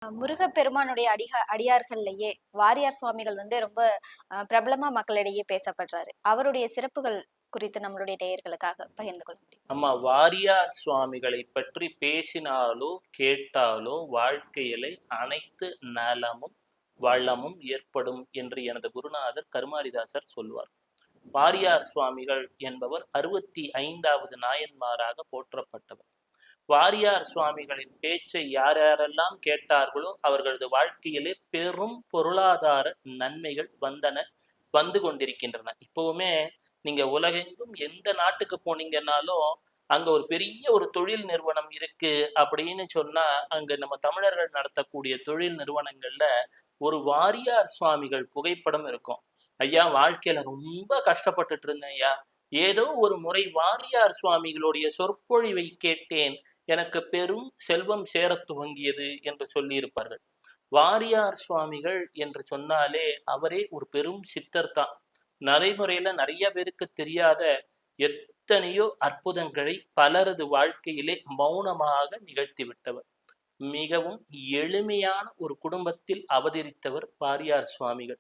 முருகப்பெருமானுடைய அடியார்கள்லயே வாரியார் சுவாமிகள் வந்து ரொம்ப பிரபலமா மக்களிடையே பேசப்படுறாரு. அவருடைய சிறப்புகள் குறித்து நம்மளுடைய நேயர்களுக்காக பகிர்ந்து கொள்ள முடியும். ஆமா, வாரியார் சுவாமிகளை பற்றி பேசினாலோ கேட்டாலோ வாழ்க்கையிலே அனைத்து நலமும் வளமும் ஏற்படும் என்று எனது குருநாதர் கருமாரிதாசர் சொல்வார். வாரியார் சுவாமிகள் என்பவர் 65வது நாயன்மாராக போற்றப்பட்டவர். வாரியார் சுவாமிகளின் பேச்சை யார் யாரெல்லாம் கேட்டார்களோ அவர்களது வாழ்க்கையிலே பெரும் பொருளாதார நன்மைகள் வந்து கொண்டிருக்கின்றன. இப்பவுமே நீங்க உலகெங்கும் எந்த நாட்டுக்கு போனீங்கன்னாலும் அங்க ஒரு பெரிய ஒரு தொழில் நிறுவனம் இருக்கு அப்படின்னு சொன்னா, அங்க நம்ம தமிழர்கள் நடத்தக்கூடிய தொழில் நிறுவனங்கள்ல ஒரு வாரியார் சுவாமிகள் புகைப்படம் இருக்கும். ஐயா, வாழ்க்கையில ரொம்ப கஷ்டப்பட்டுட்டு இருந்தேன் ஐயா, ஏதோ ஒரு முறை வாரியார் சுவாமிகளுடைய சொற்பொழிவை கேட்டேன், எனக்கு பெரும் செல்வம் சேர துவங்கியது என்று சொல்லியிருப்பார்கள். வாரியார் சுவாமிகள் என்று சொன்னாலே அவரே ஒரு பெரும் சித்தர் தான். நடைமுறையில நிறைய பேருக்கு தெரியாத எத்தனையோ அற்புதங்களை பலரது வாழ்க்கையிலே மௌனமாக நிகழ்த்தி விட்டவர். மிகவும் எளிமையான ஒரு குடும்பத்தில் அவதரித்தவர் வாரியார் சுவாமிகள்.